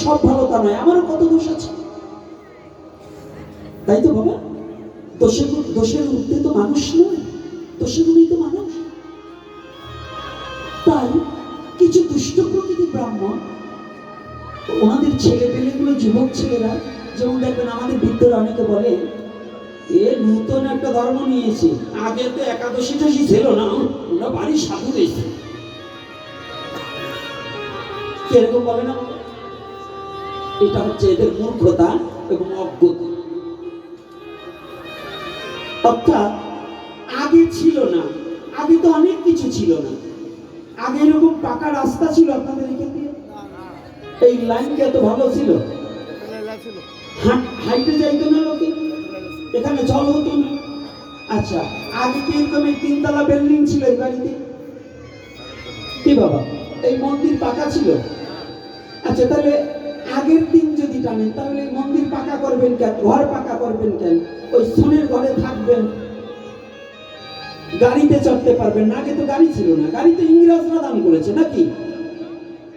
সব ভালো তা নয়, আমারও কত দোষ আছে, তাই তো বাবা? দোষের ঊর্ধ্বে তো মানুষ নয়, দোষের গুণেই তো মানুষ। তাই কিছু দুষ্ট প্রকৃতি ব্রাহ্মণ, ওনাদের ছেলে পেলেগুলো, যুবক ছেলেরা, যেমন দেখবেন আমাদের বৃদ্ধরা অনেকে বলে এ নূতন একটা ধর্ম নিয়েছে, আগে তো একাদশী টাশি ছিল না, ওরা বাড়ি সাধু হয়েছে, কিরকম বলে না? এটা হচ্ছে এদের মূর্খতা এবং অজ্ঞতা। অর্থাৎ আগে ছিল না, আগে তো অনেক কিছু ছিল না, আগে এরকম পাকা রাস্তা ছিল আপনাদের এখানে, এই লাইনটা এত ভালো ছিল, হাইটে যাইতো না লোকে, এখানে জল হতো না। আচ্ছা, আগে কি এরকম তিনতলা বিল্ডিং ছিল এই বাড়িতে? কি বাবা, এই মন্দির পাকা ছিল? আচ্ছা, তাহলে আগের দিন যদি টানেন তাহলে মন্দির পাকা করবেন কেন, ঘর পাকা করবেন কেন? ওই সোনের ঘরে থাকবেন, গাড়িতে চড়তে পারবেন না। আগে তো গাড়ি ছিল না, গাড়ি তো ইংরেজরা দান করেছে নাকি?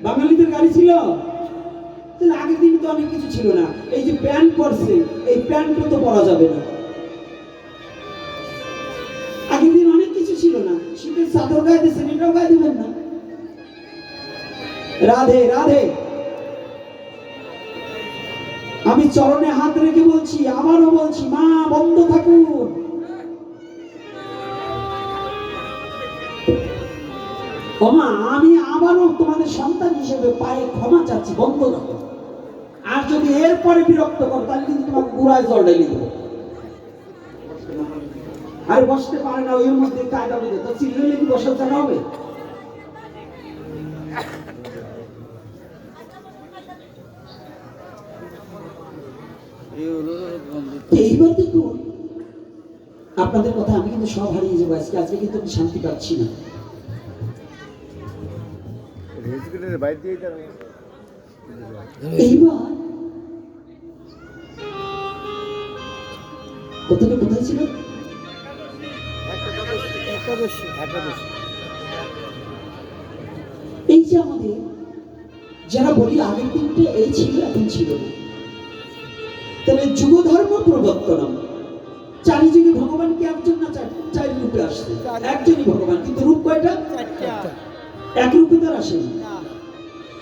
বাঙালিদের গাড়ি ছিল? তাহলে আগের দিন তো অনেক কিছু ছিল না। এই যে প্যান্ট পরছে, এই প্যান্টও তো পরা যাবে না, আগের দিন অনেক কিছু ছিল না। শীতের চাদর গায়ে দিয়েছেন, এটাও গায়ে দিবেন না। রাধে রাধে। আমি চরণে হাত রেখে বলছি, আবারও বলছি, মা বন্ধ থাকুন। ওমা, আমি আবারও তোমাদের সন্তান হিসেবে পায়ে ক্ষমা চাচ্ছি, বন্ধ থাকুন। আর যদি এরপরে বিরক্ত করো তাহলে কিন্তু তোমাকে গুড়ায় জল ঢেলে দেবো। আর বসতে পারে না, ওই মধ্যে কায়দা বেঁধে তো চিল্লে কি বসার জায়গা হবে? এইবার দেখুন, আপনাদের কথা আমি কিন্তু সব হারিয়ে যাবো আজকে, আজকে কিন্তু আমি শান্তি পাচ্ছি না। এইবার কথাটা কোথায় ছিল? এই যে আমাদের যারা বলি আগের দিনটা এই ছিল, এখন ছিল না, তাহলে যুগ ধর্ম প্রবর্তনম, চারিযুগে ভগবান কি একজন না চার রূপে আসছে? একজনই ভগবান, কিন্তু রূপ কয়টা? এক রূপে তার আসেনি।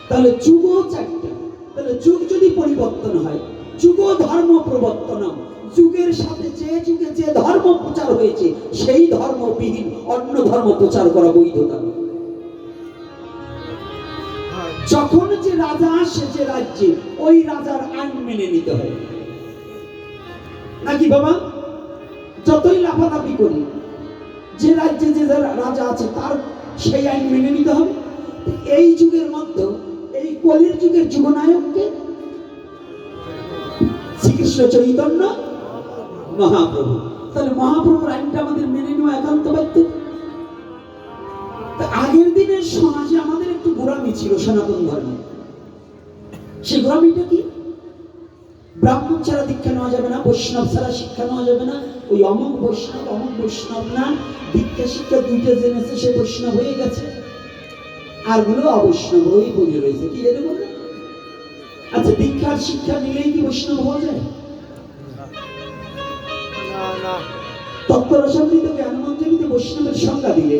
তাহলে যুগ চারটা, তাহলে যুগ যদি পরিবর্তন হয়, যুগ ধর্ম প্রবর্তনম, যুগের সাথে যে যুগে যে ধর্ম প্রচার হয়েছে সেই ধর্মবিহীন অন্য ধর্ম প্রচার করা বৈধতা নয়। যখন যে রাজা আসে যে রাজ্যে, ওই রাজার আইন মেনে নিতে হবে নাকি বাবা? যতই লাফালাফি করি, যে রাজ্যে যে রাজা আছে তার সেই আইন মেনে নিতে হবে। এই যুগের মধ্যে, এই কলির যুগের যুগনায়ককে শ্রীকৃষ্ণ চৈতন্য মহাপ্রভু। তাহলে মহাপ্রভুর আইনটা আমাদের মেনে নেওয়া একান্ত বাধ্য। আগের দিনের সমাজে আমাদের একটু গোড়ামি ছিল সনাতন ধর্মে। সেই গোড়ামিটা কি? ব্রাহ্মণ ছাড়া দীক্ষা নেওয়া যাবে না, বৈষ্ণব ছাড়া শিক্ষা নেওয়া যাবে না। ওই অমুক বৈষ্ণব না, দীক্ষা শিক্ষা দুইটা জেনেছে সে বৈষ্ণব হয়ে গেছে, আর গুলো অবৈষ্ণব হয়ে পড়ে রয়েছে। কি এটা বলবে? আচ্ছা, দীক্ষার শিক্ষা নিলেই কি বৈষ্ণব হওয়া যায়? তত্ত্বরসামৃত জ্ঞানমন্ত্রীতে বৈষ্ণবের সংজ্ঞা দিলে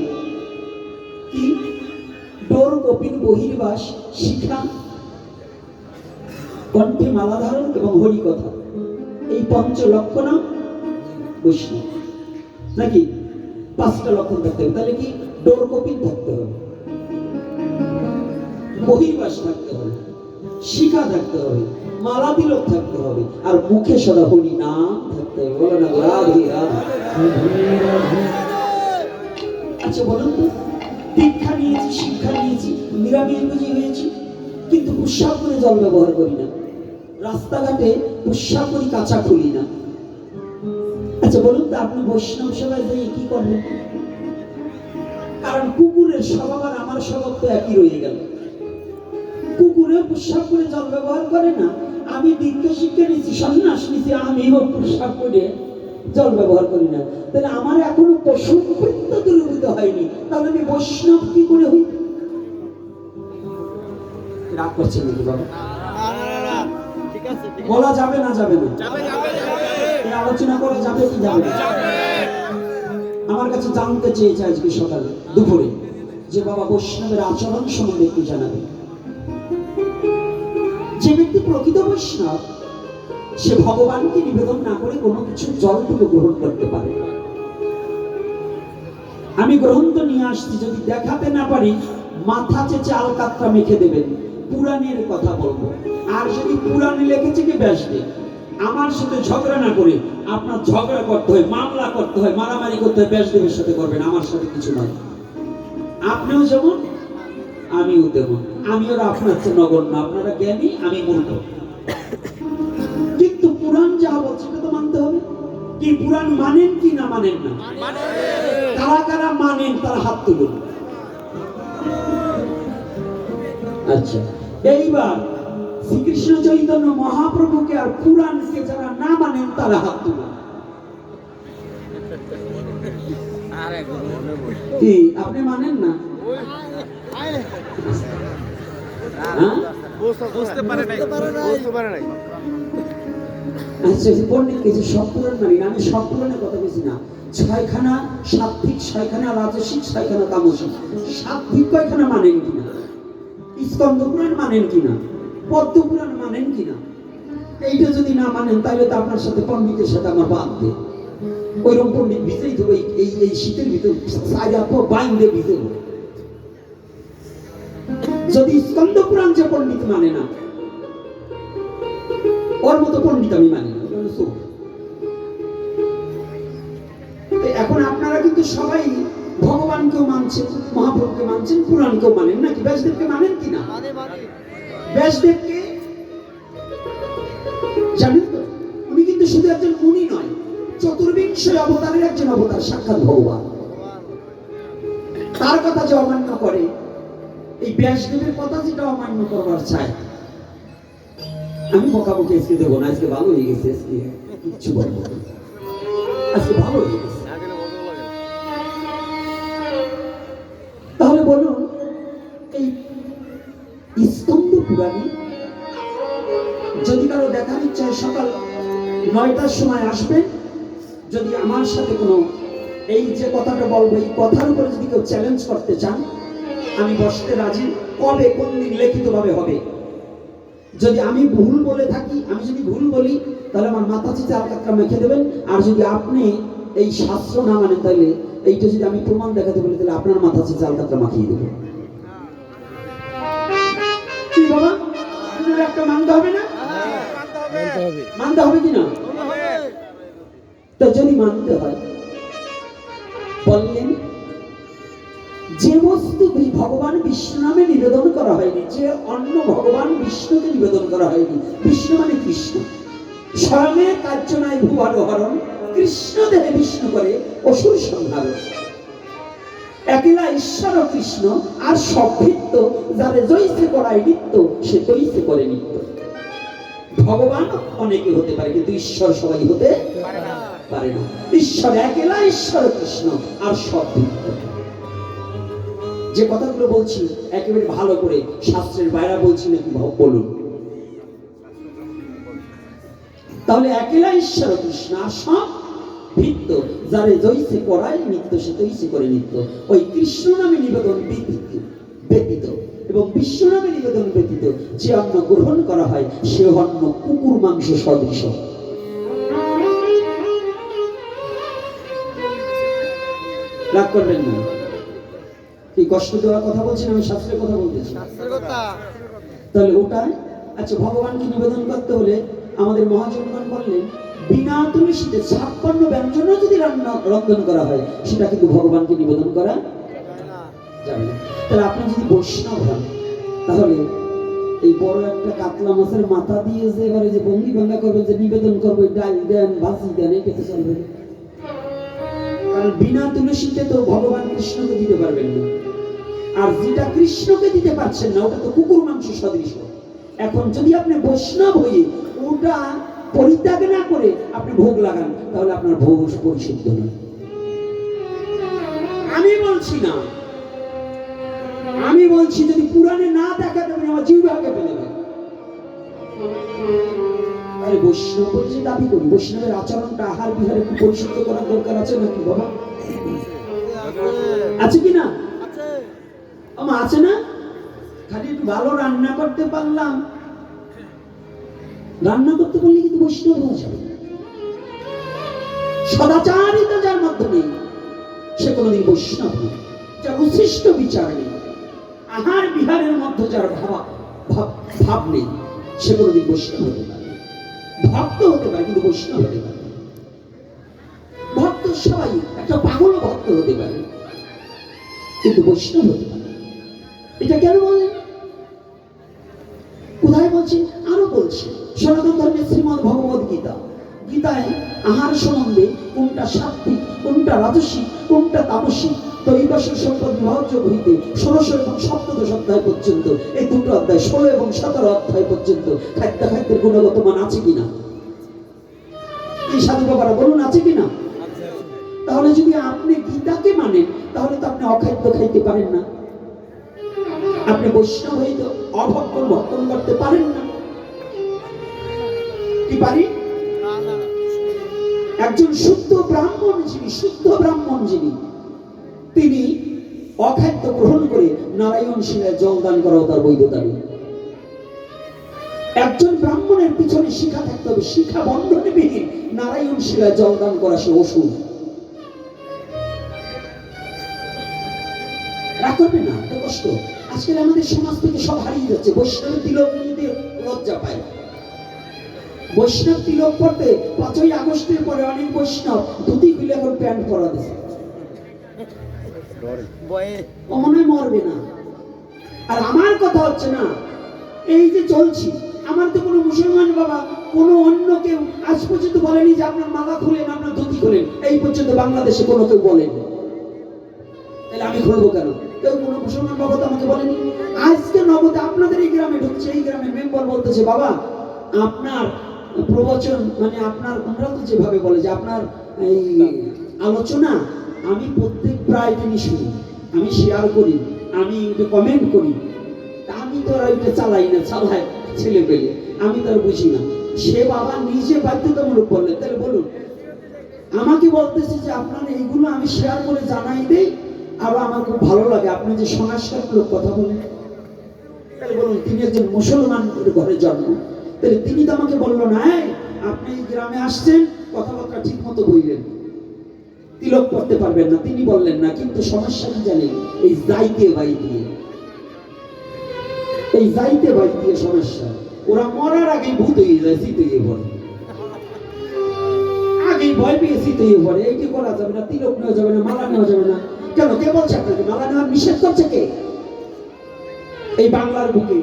কি? ডোর কপিন বহির্বাস শিক্ষা, কণ্ঠে মালা ধারণ এবং হরি কথা, এই পঞ্চ লক্ষণ বৈষ্ণব নাকি? পাঁচটা লক্ষণ থাকতে হবে। তাহলে কি? ডোর কপিন থাকতে হবে, বহির্বাস থাকতে হবে, শিখা থাকতে হবে, মালা তিলক থাকতে হবে, আর মুখে সদা হরি নাম থাকতে হবে। বলো না রাধে রাধে। আচ্ছা বলুন তো, দীক্ষা নিয়েছি, শিক্ষা নিয়েছি, নিরামিষভোজী হয়েছি, কিন্তু প্রস্রাব করে জল ব্যবহার করি না, রাস্তাঘাটে প্রস্রাব করি, কাঁচা খুলি না। আচ্ছা বলুন তো, আপনি বৈষ্ণব সভায় যাই কি করবেন? কারণ কুকুরের স্বভাব আর আমার স্বভাব তো একই রয়ে গেল। কুকুরে প্রস্রাব করে জল ব্যবহার করে না, আমি দীক্ষা শিক্ষা নিচ্ছি, সন্ন্যাস নিচ্ছি, আমিও প্রস্রাব করে জল ব্যবহার করি না। তাহলে আমার এখনো পশু বৃত্ত দূরীভূত হয়নি, তাহলে আমি বৈষ্ণব কি করে হই? রাগ করছেন নাকি বাবা? বলা যাবে না যাবে না? এই আলোচনা করা যাবে কি যাবে না? আমার কাছে জানতে চেয়েছে আজকে সকালে দুপুরে যে বাবা বৈষ্ণবের আচরণ সম্বন্ধে একটু জানাবে। যে ব্যক্তি প্রকৃত বৈষ্ণব সে ভগবানকে নিবেদন না করে কোনো কিছু জলটুকু গ্রহণ করতে পারে। আমি গ্রহণ তো নিয়ে আসছি, যদি দেখাতে না পারি মাথা চেঁচে আলকাতরা মেখে দেবেন, পুরাণের কথা বলবো। আর যদি পুরাণে লিখেছে কি ব্যাসদেব, আমার সাথে ঝগড়া না করে আপনার ঝগড়া করতে হয়, মামলা করতে হয়, মারামারি করতে হয়, ব্যাসদেবের সাথে করবেন, আমার সাথে কিছু নয়। আপনিও যেমন আমিও তেমন, আমিও আপনার চেয়ে নগণ্য, আপনারা জ্ঞানী, আমি মূর্খ। কিন্তু পুরাণ যা বলছে সেটা তো মানতে হবে। কি পুরাণ মানেন কি না মানেন না? কারা কারা মানেন তারা হাত তুলুন। আচ্ছা, এইবার শ্রীকৃষ্ণ চৈতন্য মহাপ্রভুকে আর পুরাণকে যারা না মানেন তারা হাত তুলুন। কি আপনি মানেন না? বুঝতে পারে নাই। আচ্ছা, পণ্ডিত কিছু সব পুরাণ মানি না, আমি সব পুরাণের কথা বলছি না। ছয়খানা সাত্বিক, ছয়খানা রাজসিক, ছয়খানা তামসিক। সাত্বিক কয়খানা মানেন কিনা? স্কন্দ পুরাণ মানেন কিনা? পদ্ম পুরাণ মানেন কিনা? এইটা যদি না মানেন তাহলে তো আপনার সাথে পণ্ডিতের সাথে আমার বাদ দে। ওইরকম পণ্ডিত ভিজেই দেবো এই শীতের ভিতর বাইন্দে ভিজে। যদি স্কন্দ পুরাণ যে পণ্ডিত মানে না, ওর মতো পণ্ডিত আমি মানি না। এখন আপনারা কিন্তু সবাই ভগবানকেও মানছেন, মহাপ্রভুকে মানছেন, পুরাণকেও মানেন নাকি? ব্যাসদেবকে মানেন কিনা? ব্যাসদেবকে জানেন তো, উনি কিন্তু শুধু একজন মুনি নয়, চতুর্বিংশ অবতারের একজন অবতার, সাক্ষাৎ ভগবান। তার কথা যে অমান্য করে, এই ব্যাসদেবের কথা যেটা অমান্য করবার চায়, আমি বকাবকি আজকে দেবো না। আজকে ভালো হয়ে গেছে, আজকে কিচ্ছু বলবো না, আজকে ভালো হয়ে গেছে। তাহলে বলুন, এই স্কন্দ পুরাণে যদি কারো দেখার ইচ্ছা হয় সকাল 9টার সময় আসবেন। যদি আমার সাথে কোনো এই যে কথাটা বলবো, এই কথার উপরে যদি কেউ চ্যালেঞ্জ করতে চান, আমি বসতে রাজি। কবে কোন দিন লিখিতভাবে হবে। যদি আমি ভুল বলে থাকি, আমি যদি ভুল বলি তাহলে আমার মাথা চিতে আলকাতরা মেখে দেবেন। আর যদি আপনি এই শাস্ত্র না মানেন তাহলে এইটা যদি আমি প্রমাণ দেখাতে বলি তাহলে আপনার মাথা চিতে আলকাতরা মাখিয়ে দেবো। কি বাবা, একটা মানতে হবে না? মানতে হবে কিনা? তো যদি মানতে হয়, বললেন যে বস্তু ভগবান বিষ্ণু নামে নিবেদন করা হয়নি, যে অন্ন ভগবান বিষ্ণুকে নিবেদন করা হয়নি, বিষ্ণু মানে কৃষ্ণ, স্বয়ংের কার্য নাই ভুবন হরণ, কৃষ্ণ দেহে বিষ্ণু করে অসুর সংহার। একলা ঈশ্বর কৃষ্ণ আর সব ভিত্ত, যারে জৈসে করায় নিত্য সে তৈসে করে নিত্য। ভগবান অনেকে হতে পারে কিন্তু ঈশ্বর সবাই হতে পারে না। ঈশ্বর একলা ঈশ্বর কৃষ্ণ আর সব ভিত্ত। যে কথাগুলো বলছি একেবারে ভালো করে শাস্ত্রের বাইরে বলছি নাকি বলুন। তাহলে একলা ঈশ্বর কৃষ্ণ আর সব ভিত্ত, যারে জৈসে করায় নিত্য সে তৈসে করে নিত্য। ওই কৃষ্ণ নামে নিবেদন ব্যতীত এবং বিশ্ব নামে নিবেদন ব্যতীত যে অন্ন গ্রহণ করা হয় সে অন্ন কুকুর মাংস সদৃশ। রাগ করবেন না, এই কষ্ট দেওয়ার কথা বলছি না, আমি শাস্ত্রের কথা বলতেছি। তাহলে ওটাই আচ্ছা, ভগবানকে নিবেদন করতে হলে আমাদের মহাজনগণ বললেন বিনা তুলসীতে 56 ব্যঞ্জন যদি রন্ধন করা হয় সেটা কিন্তু ভগবানকে নিবেদন করা যাবে না। তাহলে আপনি যদি বৈষ্ণব হন তাহলে এই বড় একটা কাতলা মাছের মাথা দিয়ে যে এবারে যে ভঙ্গি ভাঙ্গা করবেন যে নিবেদন করবে, ডাল দেন, ভাজি দেন, এটা তো চলবে না। কারণ বিনা তুলসীতে তো ভগবান কৃষ্ণকে দিতে পারবেন না। আর যেটা কৃষ্ণকে দিতে পারছেন না ওটা তো কুকুর মাংস সদৃশ। এখন যদি আপনি বৈষ্ণব হয়ে ওটা পরিত্যাগ না করে আপনি ভোগ লাগান তাহলে আপনার ভোগ পরিশুদ্ধ নয়। আমি বলছি না, আমি বলছি যদি পুরাণে না দেখা যাবে আমার জিহ্বা কেঁপে যাবে। আরে বৈষ্ণব বলে যে দাবি করি, বৈষ্ণবের আচরণটা আহার বিহারে একটু পরিশুদ্ধ করার দরকার আছে নাকি বাবা? আছে কি না? আমার আছে না? খালি একটু ভালো রান্না করতে পারলাম, রান্না করতে পারলে কিন্তু বৈষ্ণব হওয়া যাবে। সদাচারিতা যার মধ্যে নেই সে কোনোদিন বৈষ্ণব নয়। যার উচ্ছিষ্ট বিচার নেই, আহার বিহারের মধ্যে যার ভাব নেই, সে কোনোদিন বৈষ্ণব হতে পারে। ভক্ত হতে পারে কিন্তু বৈষ্ণব হতে পারে। ভক্ত সবাই, একটা পাগল ভক্ত হতে পারে কিন্তু বৈষ্ণব হতে পারে। এটা কেন বললেন? কোথায় বলছেন? আরো বলছে সনাতন ধর্মের শ্রীমদ ভগবত গীতা, গীতায় আহার সম্বন্ধে কোনটা সাত্বিক, কোনটা রাজসিক, কোনটা তামসিক, দৈবাস সম্পদ বিভাজ্য হইতে ১৬ এবং ১৭ অধ্যায় পর্যন্ত, এই দুটো অধ্যায় ১৬ এবং ১৭ অধ্যায় পর্যন্ত খাদ্যের গুণগত মান আছে কিনা? এই সাধু বাবারা বলুন আছে কিনা? তাহলে যদি আপনি গীতাকে মানেন তাহলে তো আপনি অখাদ্য খাইতে পারেন না, আপনি বৈষ্ণব হইতে অভক্ষণ ভক্ষণ করতে পারেন না। কি পারি? একজন শুদ্ধ ব্রাহ্মণ যিনি তিনি অখাদ্য গ্রহণ করে নারায়ণ শিলায় জল দান করাও তার বৈধতা নেই। একজন ব্রাহ্মণের পিছনে শিখা থাকতে হবে, শিখা বন্ধনে বিহীন নারায়ণ শিলায় জল দান করা সে অসুর। রাগ করবে না, এত কষ্ট। আজকাল আমাদের সমাজ থেকে সব হারিয়ে যাচ্ছে। বৈষ্ণব তিলক নিতে লজ্জা পায়। বৈষ্ণব তিলক পড়তে ৫ই আগস্টের পরে অনেক বৈষ্ণব ধুতি খুলে এখন প্যান্ট পরা দিচ্ছে, ও মনে হয় মরবে না। আর আমার কথা হচ্ছে না, এই যে চলছি, আমার তো কোনো মুসলমান বাবা কোনো অন্য কেউ আজ পর্যন্ত বলেনি যে আপনার মালা খুলেন, আপনার ধুতি খুলেন। এই পর্যন্ত বাংলাদেশে কোনো কেউ বলেনি, তাহলে আমি খুলবো কেন? কেউ কোনো মুসলমান বাবা তো আমাকে বলেনি। আজকে নগদে আপনাদের এই গ্রামে ঢুকছে, এই গ্রামের মেম্বার বলতেছে, বাবা আপনার প্রবচন মানে আপনার, আমরা তো যেভাবে বলে যে আপনার এই আলোচনা আমি প্রত্যেক প্রায় দিনই শুনি, আমি শেয়ার করি, আমি কমেন্ট করি, আমি তো আর এটা চালাই না, চালায় ছেলে পেলে, আমি তো আর বুঝি না। সে বাবা নিজে বাধ্যতামূলক বললেন, তাহলে বলুন আমাকে বলতেছে যে আপনার এইগুলো আমি শেয়ার করে জানাই দেই, আর আমার খুব ভালো লাগে আপনি যে সংস্কারমূলক কথা বলেন। তাহলে বলুন তিনি একজন মুসলমান ঘরে জন্ম, তাহলে তিনি তো আমাকে বললো না আপনি এই গ্রামে আসছেন, কথাবার্তা ঠিক মতো বললেন, তিলক করতে পারবেন না, তিনি বললেন না। কিন্তু সমস্যা কি জানেন? এই যাইতে বাই দিয়ে সমস্যা। ওরা মরার আগে ভূত হয়ে যায়, শীত হয়ে পড়ে, আগেই ভয় পেয়ে শীত হয়ে পড়ে। এইটি করা যাবে না, তিলক নেওয়া যাবে না, মালা নেওয়া যাবে না। কেন? কে বলছে আপনাকে মালা নেওয়ার নিষেধ করছে? কে? এই বাংলার বুকে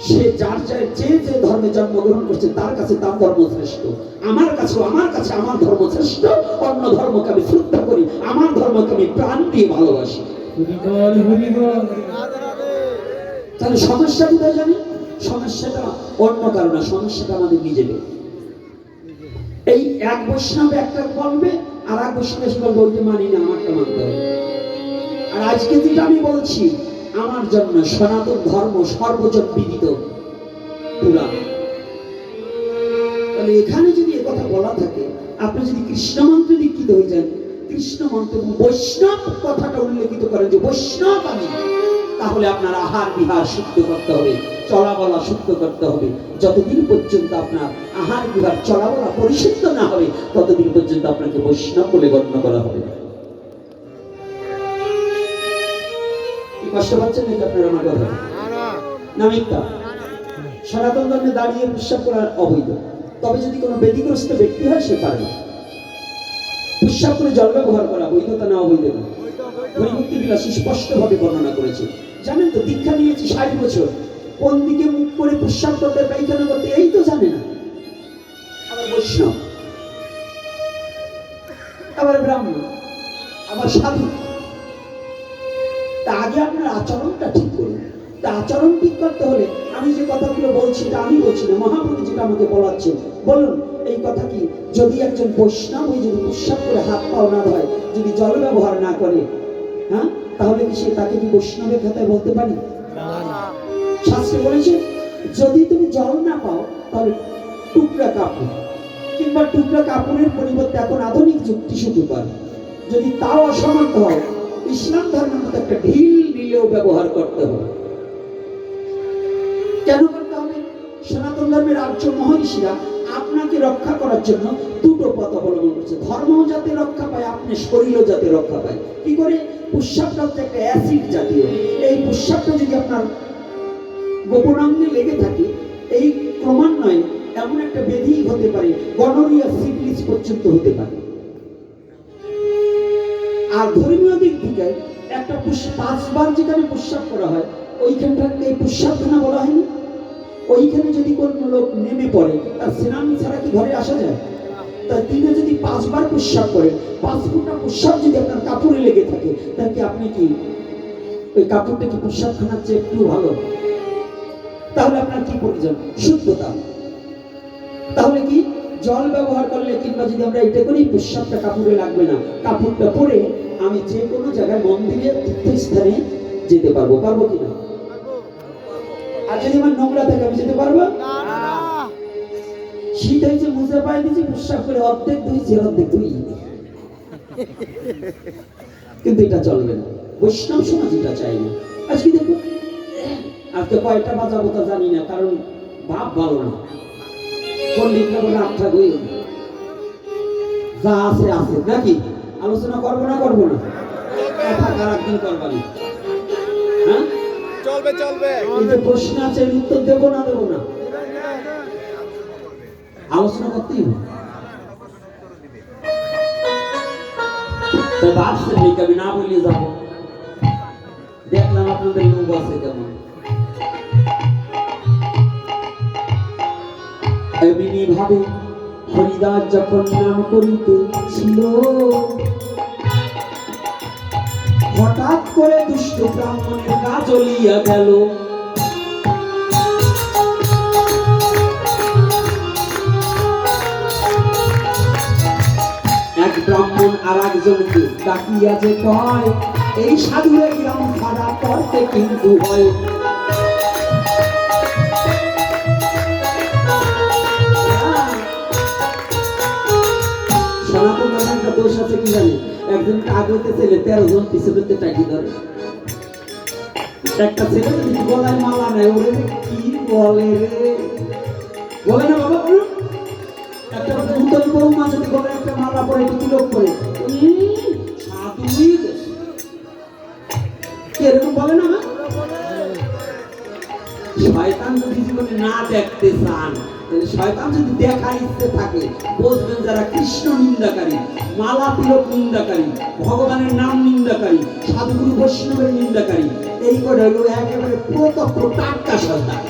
সে যার যে ধর্মে জন্মগ্রহণ করছে তার কাছে তার ধর্ম শ্রেষ্ঠ, আমার কাছে আমার ধর্ম শ্রেষ্ঠ। অন্য ধর্মকে আমি শ্রদ্ধা করি, আমার ধর্মকে আমি প্রাণ দিয়ে ভালোবাসি। তাহলে সমস্যা কোথায় জানি? সমস্যাটা অন্য কারণে, সমস্যাটা আমাদের নিজেদের। এই এক বৈষ্ণব একটা বলবে, আর এক বৈষ্ণব এসে বলবে ওইটা মানি না, আমারটা মানতে হবে। আর আজকে যেটা আমি বলছি আমার জন্য সনাতন ধর্ম সর্বজন বিদিত পুরাণ। তাহলে এখানে যদি কথা বলা থাকে, আপনি যদি কৃষ্ণ মন্ত্রে দীক্ষিত হয়ে যান, কৃষ্ণ মন্ত্র বৈষ্ণব কথাটা উল্লেখিত করেন যে বৈষ্ণব আমি, তাহলে আপনার আহার বিহার শুদ্ধ করতে হবে, চলাবলা শুদ্ধ করতে হবে। যতদিন পর্যন্ত আপনার আহার বিহার চলাবলা পরিশুদ্ধ না হবে, ততদিন পর্যন্ত আপনাকে বৈষ্ণব বলে গণ্য করা হবে। কষ্ট পাচ্ছেন নাকি আপনার আমার কথা? না মিথ্যা? সনাতন ধর্মে দাঁড়িয়ে প্রস্রাব করা অবৈধ, তবে যদি কোনো বেদিগ্রস্ত ব্যক্তি হয় সে পারে। প্রস্রাব করে জল ব্যবহার করা বৈধতা না অবৈধ না? হরিভক্তি বিলাসী স্পষ্টভাবে বর্ণনা করেছে। জানেন তো, দীক্ষা নিয়েছি ৬০ বছর, কোন দিকে মুখ করে প্রস্রাব করতে পায়খানা করতে এই তো জানে না। আবার বৈষ্ণব, আবার ব্রাহ্মণ, আবার সাধু। তা আগে আপনার আচরণটা ঠিক করুন। তা আচরণ ঠিক করতে হলে আমি যে কথাগুলো বলছি তা আমি বলছি না, মহাপ্রভু যেটা আমাকে বলাচ্ছেন। বলুন এই কথা কি? যদি একজন বৈষ্ণব হয়ে যদি প্রস্রাব করে হাত পাও না ধয়, যদি জল ব্যবহার না করে, হ্যাঁ, তাহলে কি সে তাকে কি বৈষ্ণবের খাতায় বলতে পারি? শাস্ত্রে বলেছে যদি তুমি জল না পাও তাহলে টুকরা কাপড় কিংবা টুকরা কাপড়ের পরিবর্তে এখন আধুনিক যুগ টিস্যু পেপার, যদি তাও অসমর্থ হয় ইসলাম ধর্মের মতো একটা ঢিল নিলেও ব্যবহার করতে হবে। কেন করতে হবে? সনাতন ধর্মের আর্য মহর্ষিরা আপনাকে রক্ষা করার জন্য দুটো পথ অবলম্বন করছে। ধর্ম যাতে রক্ষা পায়, আপনার শরীরও যাতে রক্ষা পায়। কি করে? পুষ্যাপটা হচ্ছে একটা অ্যাসিড জাতীয়। এই পুষ্যাপটা যদি আপনার গোপনাঙ্গে লেগে থাকে, এই ক্রমান্বয়ে এমন একটা ব্যাধি হতে পারে, গনোরিয়া, সিফিলিস পর্যন্ত হতে পারে। আর ধর্মীয় দিক থেকে একটা 5বার যেখানে পুষ্যাপ করা হয়, ওইখানটাকে এই পুষ্যাপখানা বলা হয় না? ওইখানে যদি কোনো লোক নেমে পড়ে, তার স্নান ছাড়া কি ঘরে আসা যায়? তাই দিনে যদি 5বার পুষ্যাপ করে, 5 ফুটা পুষ্যাপ যদি আপনার কাপড়ে লেগে থাকে, তাহলে কি আপনি কি ওই কাপড়টা কি পুষ্যাপখানার চেয়ে একটু ভালো? তাহলে আপনার কি প্রয়োজন? শুদ্ধতা। তাহলে কি জল ব্যবহার করলে কিংবা যদি আমরা এটা করি, পুষ্যাপটা কাপড়ে লাগবে না, কাপড়টা পরে আমি যে কোনো জায়গায় মন্দিরে তীর্থস্থানে যেতে পারবো। পারবো কিনা? আর যদি আমার নোংরা থাকে আমি যেতে পারবো? শীত হয়েছে, মুজা পায়ে দিয়েছি, পুষ্যাপ করে অর্ধেক ধুইছি, অর্ধেক ধুই, কিন্তু এটা চলবে না। বৈষ্ণব সমাজ এটা চাই না। আজকে দেখো, আজকে কয়টা বাজাবো তা জানি না, কারণ ভাব ভালো না। পন্ডিতরা বলে 8টা গই, যা আছে আছে, নাকি আলোচনা করবো না? করবো না? একদিন করবানি, হ্যাঁ চলবে চলবে। এই যে প্রশ্ন আছে, উত্তর দেবো না দেবো না, আলোচনা করতেই হবে। ভাবছেন আমি না বলিয়ে যাবো, দেখলাম আপনাদের লোক আছে কেমন। এমনি ভাবে হরিদাস যখন নাম করিতেছিল, হঠাৎ করে দুষ্ট ব্রাহ্মণের গা জ্বলিয়া গেল। এক ব্রাহ্মণ আর একজনকে ডাকিয়া যে কয়, এই সাধুরে গ্রাম খারাপ করতে কিন্তু হয়। সনাতন ধর্মের একটা দোষ আছে কি জানেন? একজন আগতে ছেলে 13 জন পিছনে টাকি ধরে। একটা ছেলে যদি গলায় মালা নেয়, ওরে কি বলে রে, বলে না বাবা? বলুন, একটা নূতন বৌমা যদি গলায় একটা মালা পরে, কি লোক করে সাধুই এরকম বলে না? শয়তান যদি জীবনে না দেখতে চান, তাহলে শয়তান যদি দেখার ইচ্ছে থাকে, বুঝবেন যারা কৃষ্ণ নিন্দাকারী, মালা তিলক নিন্দাকারী, ভগবানের নাম নিন্দাকারী, সাধুগুরু বৈষ্ণবের নিন্দাকারী, এই করে হলো একেবারে প্রত্যক্ষ টাটকা শয়তান।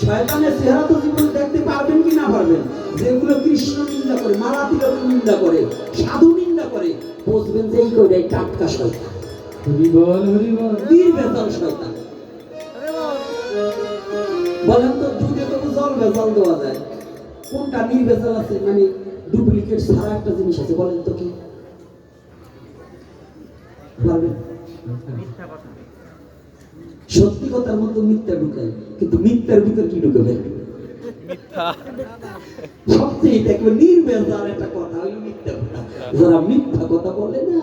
শয়তানের চেহারা তো জীবনে দেখতে পারবেন কি না পারবেন? যেগুলো কৃষ্ণ নিন্দা করে, মালা তিলক নিন্দা করে, সাধু নিন্দা করে, বুঝবেন যে এই করে টাটকা শয়তান। হরিবল হরিবল, নির্বেজাল শয়তান। বলেন তো, দুধে তো জল ভেজাল দেওয়া যায়, কোনটা নির্বেজাল আছে? মানে ডুপ্লিকেট ছাড়া একটা জিনিস আছে, বলেন তো কি? সত্যি কথার মতো মিথ্যা ঢুকায়, কিন্তু মিথ্যার ভিতর কি ঢুকাবে? সবচেয়ে দেখবে নির্বেজাল একটা কথা হলো মিথ্যা কথা। যারা মিথ্যা কথা বলে না,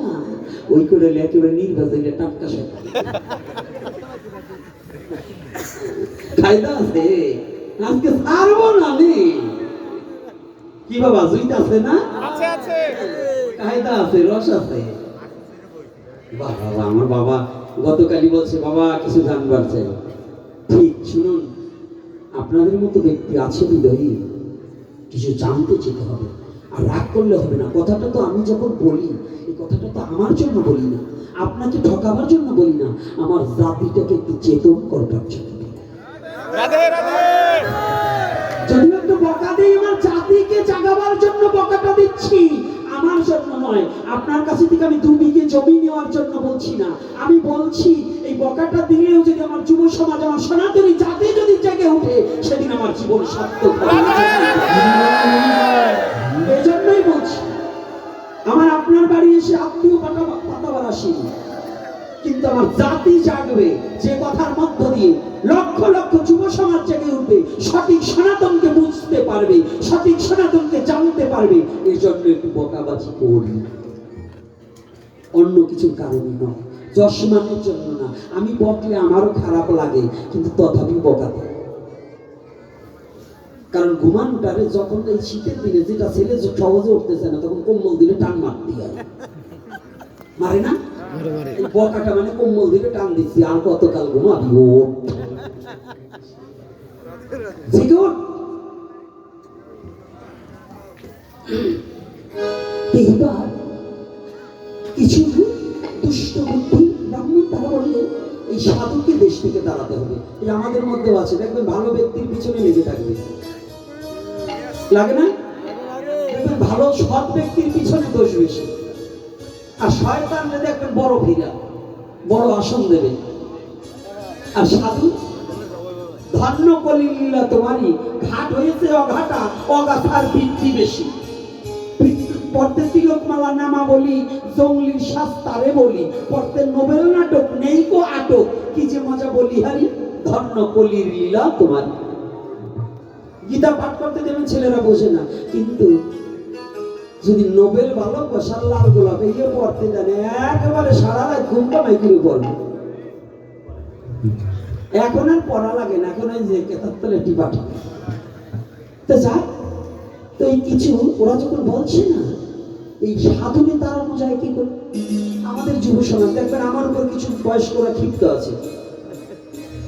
ওই করে একেবারে নির্বেজালে টাটকা শয়তান। কায়দা আছে, আজকে ছাড়বো না আমি। কি বাবা, জুইত আছে না? আছে আছে, কায়দা আছে, রস আছে। বাবা, আমার বাবা গতকালই বলছে, বাবা কিছু জানবার চাই। ঠিক শুনুন, আপনাদের মতো ব্যক্তি আছে বিদয়ী, কিছু জানতে যেতে হবে, আর রাগ করলে হবে না। কথাটা তো আমি যখন বলি, এই কথাটা তো আমার জন্য বলি না, আপনাকে ঠকাবার জন্য বলি না, আমার জাতিটাকে একটু চেতন করবার জন্য। রাধে রাধে। যদি একটু বকা দিই, আমার জাতিকে জাগাবার জন্য বকাটা দিচ্ছি, আমার জন্য নয়। আপনার কাছে থেকে আমি 2 বিঘে জমি নেওয়ার জন্য বলছি না, আমি বলছি এই বকাটা দিলেও যদি আমার যুব সমাজ, আমার সনাতনী জাতি যদি জেগে ওঠে, সেদিন আমার জীবন সার্থক হবে। এই জন্যই বলছি, আমার আপনার বাড়ি এসে আত্মীয় পাতাবার আসিনি, কিন্তু আমার জাতি জাগবে যে কথার মধ্য দিয়ে লক্ষ লক্ষ যুব সমাজ জেগে উঠবে, সঠিক সনাতনকে বুঝতে পারবে, সঠিক সনাতনকে জানতে পারবে। এই জন্য একটু বকাবাজি করি, অন্য কিছুর কারণে নয়, যশমানের জন্য না। আমি বকলে আমারও খারাপ লাগে, কিন্তু তথাপি বকাতে। কারণ ঘুমানোটারে যখন এই শীতের দিনে যেটা ছেলে সহজে উঠতেছে না, তখন কম্বল দিলে টান মারতে হয়, মারে না? এই বকাটা মানে কম্বল দিলে টান দিচ্ছি, আর কতকাল ঘুমাবি, ওঠ জেগে ওঠ। এইবার কিছু দুষ্ট বুদ্ধি ব্রাহ্মণ তারা বললে এই সাধুকে দেশ থেকে তাড়াতে হবে। এই আমাদের মধ্যেও আছে, দেখবেন ভালো ব্যক্তির পিছনে লেগে থাকবে, লাগে না? দেখবেন ভালো সৎ ব্যক্তির পিছনে দোষ বেশি, আর শয়তানরে দেখবেন বড় ফিরা, বড় আসন দেবে। আর সাধু ধন্য কলিলীলা তোমারই, ঘাট হয়েছে অঘাটা, অগাথার বৃত্তি বেশি। পড়তে তিলকমালা নামা বলি, জঙ্গলির শাস্তারে বলি, পড়তে নোবেল নাটক নেই কো আটক, কি যে মজা বলি হারি, ধন্য কলির লীলা তোমার। গীতা পাঠ করতে দেবেন, ছেলেরা বসে না, কিন্তু যদি নোবেল ভালো কষার লাল গোলাপ এগিয়ে পড়তে জানে, একেবারে সারা রাত ঘুমটা মাইকির পড়বে। এখন আর পড়া লাগে না, এখন যে কেতাব তলে টিপা টিপা। তো যাক, তো এই কিছু ওরা যখন বলছে না, এই সাধুকে তাড়ানো যায় কি করে? আমাদের যুব সমাজ দেখবেন, আমার উপর কিছু বয়স্করা ক্ষিপ্ত আছে,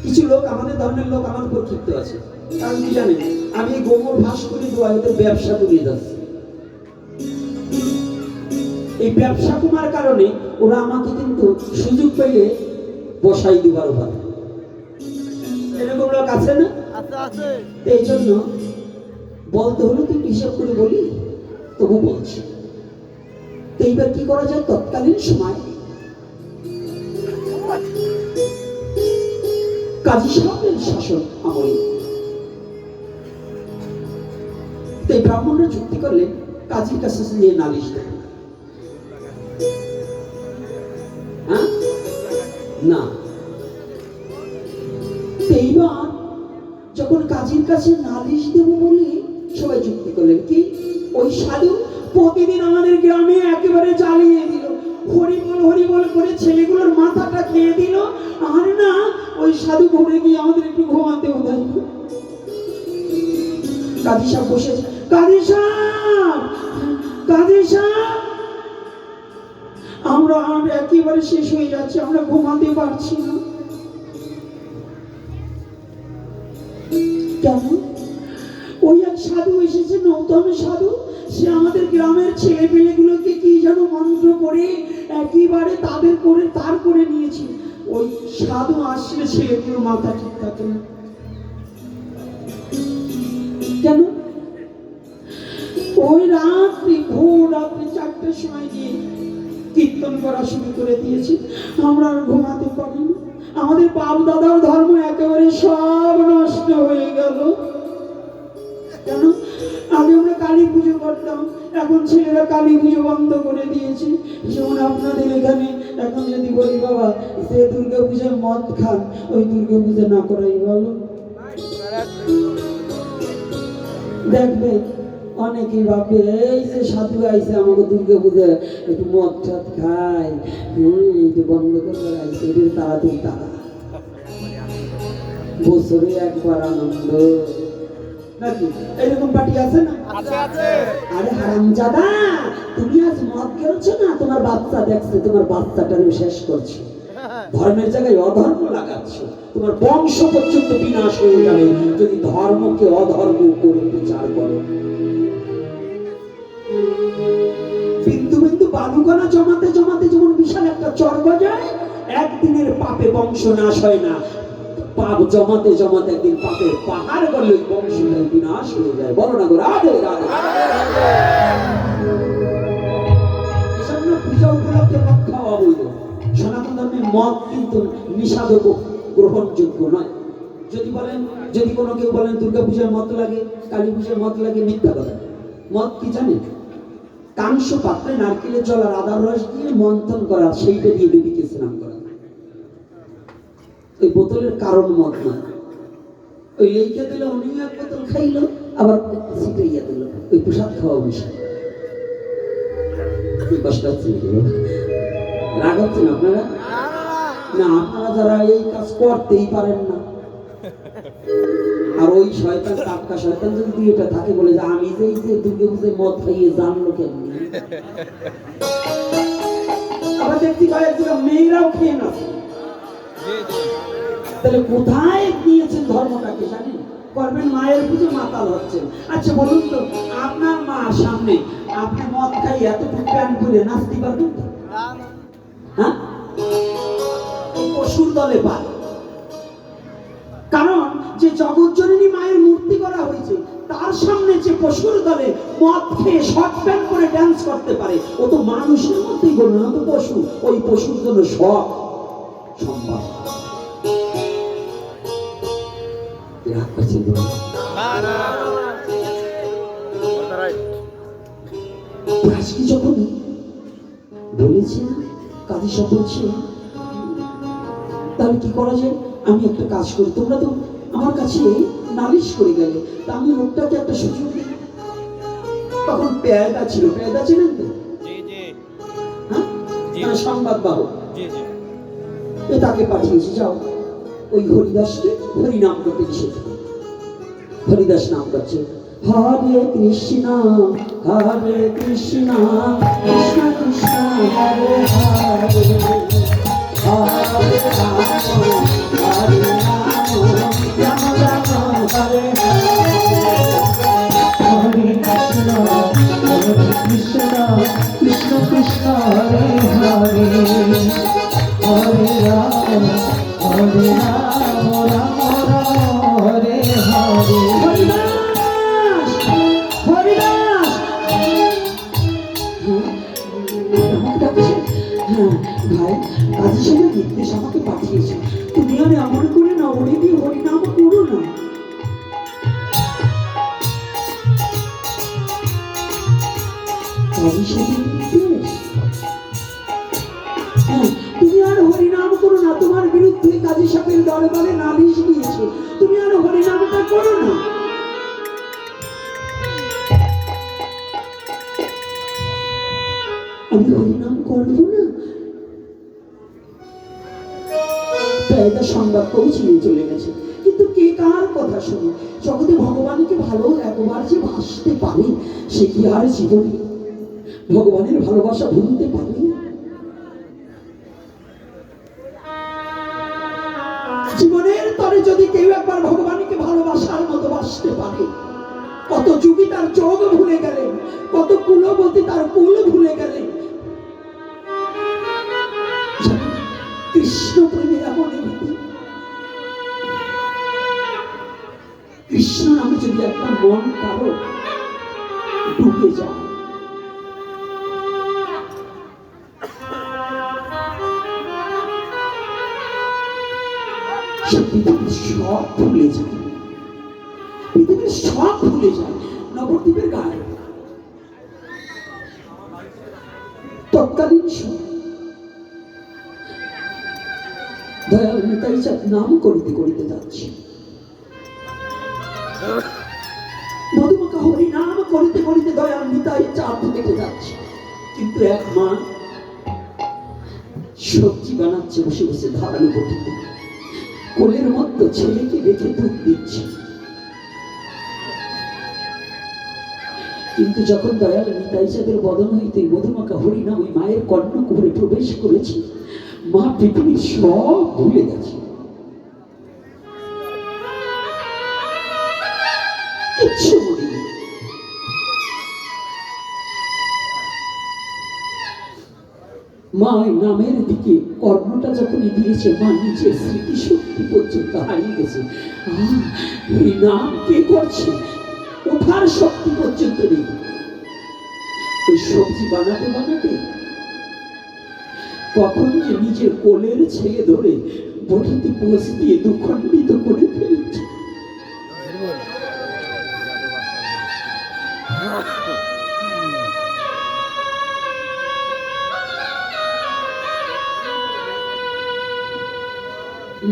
কিছু লোক আমাদের ধর্মের লোক আমার উপর ক্ষিপ্ত আছে। কারণ কি জানেন, আমি গোবর ভাস করে দেওয়া ওদের ব্যবসা করে যাচ্ছি। এই ব্যবসা কমার কারণে ওরা আমাকে কিন্তু সুযোগ পেলে বসাই দিবার ভালো, এরকম লোক আছে না? এই জন্য বলতে হলো তুই হিসাব করে বলি, তবু বলছি। তো এইবার কি করা যায়? তৎকালীন সময় কাজী সাহেবের শাসন আমলে এই ব্রাহ্মণরা যুক্তি করলেন কাজীর কাছে নিয়ে নালিশ দেয়। না, এইবার যখন কাজীর কাছে নালিশ দেব বলে সবাই যুক্তি করলেন কি, ওই সাধু প্রতিদিন আমাদের গ্রামে একেবারে জ্বালিয়ে দিল, হরিবল হরিবল করে ছেলেগুলোর মাথাটা খেয়ে দিল, আর না ওই সাধু ভরে গিয়ে আমাদের একটু ঘুমাতে উঠাই। কাজী সাহেব বসেছে, কাজী সাহেব, কাজী সাহেব, আমরা একেবারে শেষ হয়ে যাচ্ছে, আমরা ঘুমাতে পারছি না। কেমন? ওই এক সাধু এসেছে, নৌতম সাধু, সে আমাদের গ্রামের ছেলে পেলেগুলোকে কি যেন মন্ত্র করে একেবারে তাদের করে তার করে নিয়েছে। ওই সাধু আসলে ছেলেগুলোর মাথা ঠিক থাকে না। কেন? ওই রাত্রি ভোর রাত্রি 4টার সময় গিয়ে কীর্তন করা শুরু করে দিয়েছে, আমরা আর ঘুমাতে পারি না। আমাদের বাপ দাদার ধর্ম একেবারে সব নষ্ট হয়ে গেল। কেন? আগে আমরা কালী পুজো করতাম, এখন ছেলেরা কালী পুজো বন্ধ করে দিয়েছে। যেমন আপনাদের এখানে এখন যদি বলি বাবা সে দুর্গা পূজায় মদ খান, ওই দুর্গা পূজা না করাই ভালো। দেখবে অনেকেই ভাববে এই যে সাধু আইছে আমাকে দুর্গা পূজা একটু মদ ঠাদ খায়, এইটা বন্ধ করবার আইছে, এটা তাড়াতাড়ি তারা বছরে একবার আনন্দ নাকি, এরকম পার্টি আছে না? আরে হারামজাদা, তুমি আজ মদ খেলছো না, তোমার বাচ্চা দেখছে, তোমার বাচ্চাটারও শেষ করছো, ধর্মের জায়গায় অধর্ম লাগাচ্ছ, তোমার বংশ পর্যন্ত বিনাশ হয়ে যাবে যদি ধর্মকে অধর্ম করে প্রচার করো। বিন্দু বিন্দু বালুকণা জমাতে জমাতে যেমন বিশাল একটা চর গজায়, একদিনের পাপে বংশ নাশ হয় না, পাপ জমাতে জমাতে একদিন পাপের পাহাড় গড়লে বংশটাই বিনাশ হয়ে যায়। বলো না গো রাধে রাধে। এজন্য পূজা উপলক্ষে মদ খাওয়া অবৈধ। সনাতন ধর্মে মদ কিন্তু নিষাদ গ্রহণযোগ্য নয়। যদি কোনো কেউ বলেন দুর্গা পূজায় মদ লাগে, কালী পূজায় মদ লাগে, মিথ্যা কথা। মদ কি জানেন? কাংস পাত্রে নারকেলের জল আর আদার রস দিয়ে মন্থন করা, সেইটা দিয়ে দেবীকে স্নান করা। ওই বোতলের কারণ মত না, ওই লেখে দিল উনি এক বোতল খাইলো, আবার ছিটাইয়া দিল, ওই প্রসাদ খাওয়া বিষয়। কষ্ট হচ্ছে নাকি বাবা? রাগ হচ্ছে না আপনারা? না, আপনারা যারা এই কাজ করতেই পারেন না, আর ওই শয়তান টাটকা শয়তান যদি এটা থাকে বলে যে আমি যে এই যে দুর্গে বুঝে মদ খাইয়ে জানলো কেমনি। আবার দেখছি কয়েকজন মেয়েরাও খেয়ে না, তাহলে কোথায় নিয়েছেন ধর্মটাকে জানেন? করবেন মায়ের পুজো, মাতাল হচ্ছেন। আচ্ছা বলুন তো, আপনার মা সামনে আপনি মদ খাই এতটুকু প্যান্ট করে নাচতে পারবেন তো? হ্যাঁ, পশুর দলে পায়। কারণ যে জগৎজননী মায়ের মূর্তি করা হয়েছে, তার সামনে যে পশুর দলে মদ খেয়ে শর্ট প্যান্ট করে ডান্স করতে পারে, ও তো মানুষের মধ্যেই বলুন, না তো পশু। ওই পশুর জন্য সব সম্ভব। রাগ করছেন তো? আজকে যখন বলেছি না, কাজী সব বলছি, তাহলে কি করা যায়? আমি একটা কাজ করি, তোমরা তো আমার কাছে নালিশ করে গেলে, তা আমি লোকটাকে একটা সুযোগ দিই। তখন পেয়াদা ছিল, পেয়াদা ছিলেন তো? হ্যাঁ, সংবাদ বাহক, তাকে পাঠিয়েছি, যাও ওই হরিদাসকে হরিনাম করতে নিষেধ। হরিদাস নাম করছে, হরে কৃষ্ণ হরে কৃষ্ণ কৃষ্ণ কৃষ্ণ হরে হরে, হরে রাম হরে রাম রাম রাম হরে হরে, হরে কৃষ্ণ কৃষ্ণ কৃষ্ণ হরে হরে, হরে রাম রাম রাম হরে হরে। হরিদাস, হরিদাস, আমাকে ডাকছেন? হ্যাঁ ভাই, কাজী সাহেব নির্দেশ আমাকে পাঠিয়েছে, তুমি আর এমন করে না ওরে দিয়ে হরিনাম করো না। কাজী সাহেব নির্দেশ? হ্যাঁ, তুমি আর হরিনাম করো না, তোমার বিরুদ্ধে কাজী সাহেবের দরবারে নালিশ দিয়েছে, তুমি আর হরিনামটা করো না। আমি হরিনাম করবো না? পেয়াদা সংবাদ পৌঁছিয়ে চলে গেছে, কিন্তু কে কার কথা শুনে? জগতে ভগবানকে ভালো একবার যে ভাসতে পারে, সে কি আর জীবনে ভগবানের ভালোবাসা ভুলতে পারে? জীবনের তরে যদি কেউ একবার ভগবানকে ভালোবাসার মতো বাসতে পারে, কত যুগী তার যোগ ভুলে গেলেন, কত কুলবতী তার কুল ভুলে গেলেন। কৃষ্ণ প্রেমে এমন কৃষ্ণ নামে যদি একটা মন কারো ডুবে যায়, সে পৃথিবীর সব ভুলে যায়, পৃথিবীর সব ভুলে যায়। নবদ্বীপের গায়ে তৎকালীন দয়াল নিতাই চাঁদ নাম করিতে করিতে যাচ্ছে, মধুমাখা হরি নাম করিতে করিতে দয়াল নিতাই চাঁদ কেটে যাচ্ছে। কিন্তু এক মা সবজি বানাচ্ছে বসে বসে ধারালো বটিতে, কোলের মধ্যে ছেলেকে রেখে দুধ দিচ্ছে। কিন্তু যখন দয়াল নিতাই চাঁদের বদন হইতে মধুমাখা হরিনাম ওই মায়ের কর্ণকুহরে প্রবেশ করেছে, মা পৃথিবীর সব ভুলে গেছে, কিচ্ছু মনে নেই। মা ওই নামের দিকে কর্ণটা যখনই দিয়েছে, মা নিজের স্মৃতিশক্তি পর্যন্ত হারিয়ে গেছে। এই নাম কে করছে, ওঠার শক্তি পর্যন্ত নেই। ওই সবজি বানাতে বানাতে কখন যে নিজের কোলের ছেলে ধরে বটিতে পৌঁছে দিয়ে দুঃখণ্ডিত করে ফেলছে।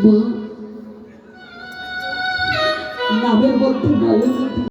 মা নামের মধ্যে নয়ন নদী।